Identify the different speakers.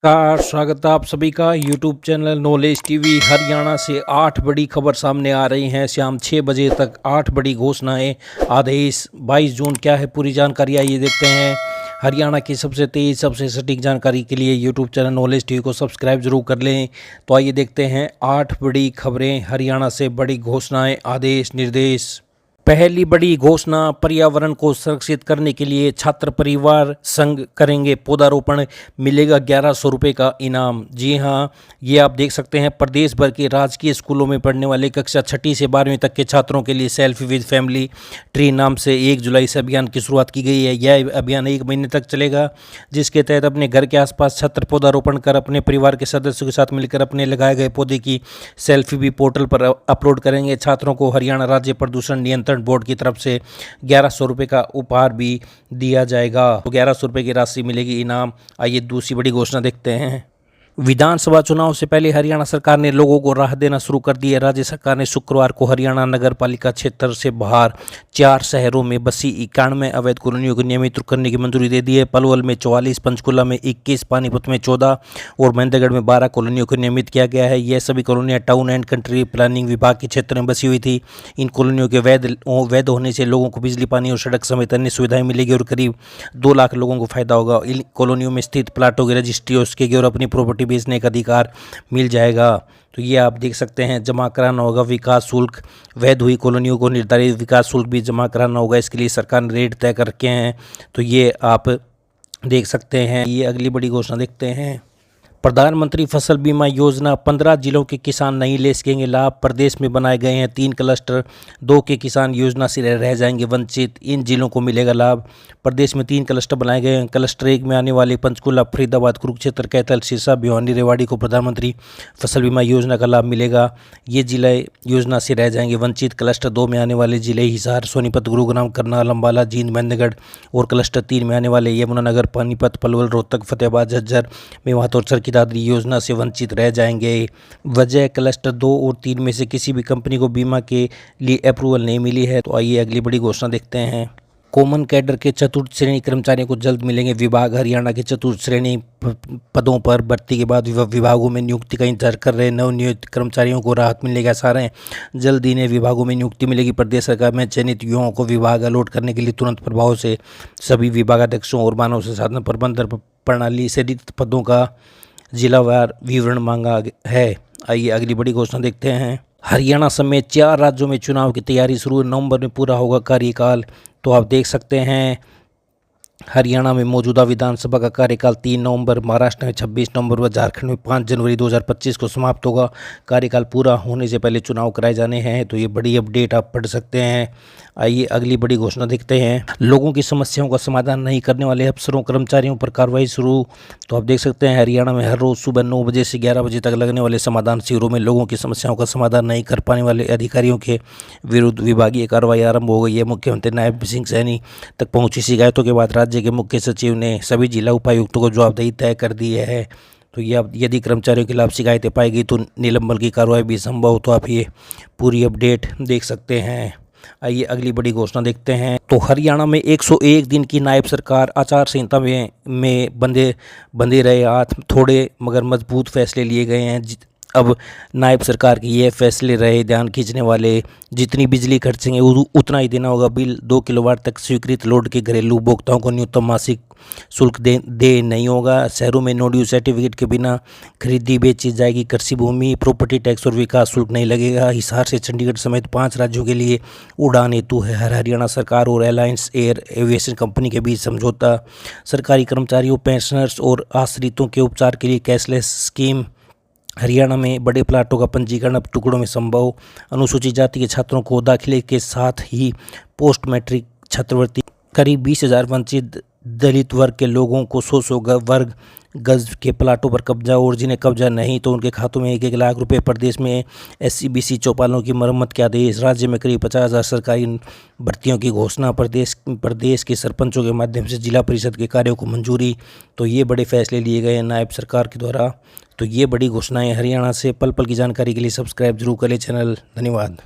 Speaker 1: का स्वागत है आप सभी का YouTube channel knowledge TV. Haryana से 8 बड़ी खबर सामने आ रही हैं। शाम 6 बजे तक 8 बड़ी घोषणाएं, आदेश 22 जून। क्या है पूरी जानकारी, आइए देखते हैं। हरियाणा की सबसे तेज़ सबसे सटीक जानकारी के लिए यूट्यूब चैनल नॉलेज टीवी को सब्सक्राइब जरूर कर लें। तो आइए देखते हैं 8 बड़ी खबरें, हरियाणा से बड़ी घोषणाएँ, आदेश निर्देश। पहली बड़ी घोषणा, पर्यावरण को संरक्षित करने के लिए छात्र परिवार संघ करेंगे पौधारोपण, मिलेगा 1100 रुपये का इनाम। जी हाँ, ये आप देख सकते हैं। प्रदेश भर के राजकीय स्कूलों में पढ़ने वाले कक्षा 6ठी से 12वीं तक के छात्रों के लिए सेल्फी विद फैमिली ट्री नाम से 1 जुलाई से अभियान की शुरुआत की गई है। यह अभियान 1 महीने तक चलेगा, जिसके तहत अपने घर के आसपास छात्र पौधारोपण कर अपने परिवार के सदस्यों के साथ मिलकर अपने लगाए गए पौधे की सेल्फी भी पोर्टल पर अपलोड करेंगे। छात्रों को हरियाणा राज्य प्रदूषण नियंत्रण बोर्ड की तरफ से 1100 रुपये का उपहार भी दिया जाएगा। तो 1100 रुपये की राशि मिलेगी इनाम। आइए दूसरी बड़ी घोषणा देखते हैं। विधानसभा चुनाव से पहले हरियाणा सरकार ने लोगों को राहत देना शुरू कर दी है। राज्य सरकार ने शुक्रवार को हरियाणा नगर पालिका क्षेत्र से बाहर 4 शहरों में बसी 91 अवैध कॉलोनियों को नियमित करने की मंजूरी दे दी है। पलवल में 44, पंचकुला में 21, पानीपत में 14 और महेंद्रगढ़ में 12 कॉलोनियों को नियमित किया गया है। यह सभी कॉलोनियाँ टाउन एंड कंट्री प्लानिंग विभाग के क्षेत्र में बसी हुई थी। इन कॉलोनियों के वैध होने से लोगों को बिजली, पानी और सड़क समेत अन्य सुविधाएं मिलेगी और करीब 2 लाख लोगों को फायदा होगा। इन कॉलोनियों में स्थित प्लाटों की रजिस्ट्री उसके और अपनी प्रॉपर्टी बेचने का अधिकार मिल जाएगा। तो ये आप देख सकते हैं। जमा कराना होगा विकास शुल्क, वैध हुई कॉलोनियों को निर्धारित विकास शुल्क भी जमा कराना होगा। इसके लिए सरकार ने रेट तय कर रखे हैं। तो ये आप देख सकते हैं। ये अगली बड़ी घोषणा देखते हैं। प्रधानमंत्री फसल बीमा योजना, 15 जिलों के किसान नहीं ले सकेंगे लाभ। प्रदेश में बनाए गए हैं 3 क्लस्टर, 2 के किसान योजना से रह जाएंगे वंचित। इन जिलों को मिलेगा लाभ। प्रदेश में 3 क्लस्टर बनाए गए हैं। क्लस्टर 1 में आने वाले पंचकुला, फरीदाबाद, कुरुक्षेत्र, कैथल, सिरसा, भिवानी, रेवाड़ी को प्रधानमंत्री फसल बीमा योजना का लाभ मिलेगा। ये जिले योजना से रह जाएंगे वंचित। क्लस्टर 2 में आने वाले जिले हिसार, सोनीपत, गुरुग्राम, करनाल, अम्बाला, जींद, महेंद्रगढ़ और क्लस्टर 3 में आने वाले यमुनानगर, पानीपत, पलवल, रोहतक, फतेहाबाद, झज्जर, मेवात और सरकी दादरी योजना से वंचित रह जाएंगे। वजह, क्लस्टर 2 और 3 में से किसी भी कंपनी को बीमा के लिए अप्रूवल नहीं मिली है। तो आइए अगली बड़ी घोषणा देखते हैं। कॉमन कैडर के चतुर्थ श्रेणी कर्मचारियों को जल्द मिलेंगे विभाग। हरियाणा के चतुर्थ श्रेणी पदों पर भर्ती के बाद विभागों में नियुक्ति का इंतजार कर रहे नवनियुक्त कर्मचारियों को राहत मिलने के आसार हैं। जल्द ही इन्हें विभागों में नियुक्ति मिलेगी। प्रदेश सरकार में चयनित युवाओं को विभाग अलॉट करने के लिए तुरंत प्रभाव से सभी विभागाध्यक्षों और मानव संसाधन प्रबंधन प्रणाली से रिक्त पदों का जिलावार विवरण मांगा है। आइए अगली बड़ी घोषणा देखते हैं। हरियाणा समेत 4 राज्यों में चुनाव की तैयारी शुरू, नवंबर में पूरा होगा कार्यकाल। तो आप देख सकते हैं हरियाणा में मौजूदा विधानसभा का कार्यकाल 3 नवंबर, महाराष्ट्र में 26 नवंबर व झारखंड में 5 जनवरी 2025 को समाप्त होगा। कार्यकाल पूरा होने से पहले चुनाव कराए जाने हैं। तो ये बड़ी अपडेट आप पढ़ सकते हैं। आइए अगली बड़ी घोषणा देखते हैं। लोगों की समस्याओं का समाधान नहीं करने वाले अफसरों कर्मचारियों पर कार्रवाई शुरू। तो आप देख सकते हैं हरियाणा में हर रोज सुबह 9 बजे से 11 बजे तक लगने वाले समाधान शिविरों में लोगों की समस्याओं का समाधान नहीं कर पाने वाले अधिकारियों के विरुद्ध विभागीय कार्रवाई आरंभ हो गई है। मुख्यमंत्री नायब सिंह सैनी तक पहुंची शिकायतों के बाद राज्य के मुख्य सचिव ने सभी जिला उपायुक्तों को जवाबदेही तय कर दी है। तो ये अब यदि कर्मचारियों के खिलाफ शिकायतें पाई गई तो निलंबन की कार्रवाई भी संभव हो। तो आप ये पूरी अपडेट देख सकते हैं। आइए अगली बड़ी घोषणा देखते हैं। तो हरियाणा में 101 दिन की नायब सरकार, आचार संहिता में बंधे रहे हाथ, थोड़े मगर मजबूत फैसले लिए गए हैं। अब नायब सरकार के ये फैसले रहे ध्यान खींचने वाले। जितनी बिजली खर्चेंगे उतना ही देना होगा बिल। 2 किलोवाट तक स्वीकृत लोड के घरेलू उपभोक्ताओं को न्यूनतम मासिक शुल्क दे नहीं होगा। शहरों में नो ड्यू सर्टिफिकेट के बिना खरीदी बेची जाएगी कृषि भूमि। प्रॉपर्टी टैक्स और विकास शुल्क नहीं लगेगा। हिसार से चंडीगढ़ समेत 5 राज्यों के लिए उड़ान हेतु है हरियाणा सरकार और अलायंस एयर एविएशन कंपनी के बीच समझौता। सरकारी कर्मचारियों, पेंशनर्स और आश्रितों के उपचार के लिए कैशलेस स्कीम। हरियाणा में बड़े प्लाटों का पंजीकरण अब टुकड़ों में संभव। अनुसूचित जाति के छात्रों को दाखिले के साथ ही पोस्ट मैट्रिक छात्रवृत्ति। करीब 20,000 वंचित दलित वर्ग के लोगों को 100 वर्ग गज के प्लाटों पर कब्जा, और जिन्हें कब्जा नहीं तो उनके खातों में 1-1 लाख रुपए। प्रदेश में SC/BC चौपालों की मरम्मत के आदेश। राज्य में करीब 50,000 सरकारी भर्तियों की घोषणा। प्रदेश के सरपंचों के माध्यम से जिला परिषद के कार्यों को मंजूरी। तो ये बड़े फैसले लिए गए हैं नायब सरकार के द्वारा। तो ये बड़ी घोषणाएं हरियाणा से। पल पल की जानकारी के लिए सब्सक्राइब जरूर करें चैनल। धन्यवाद।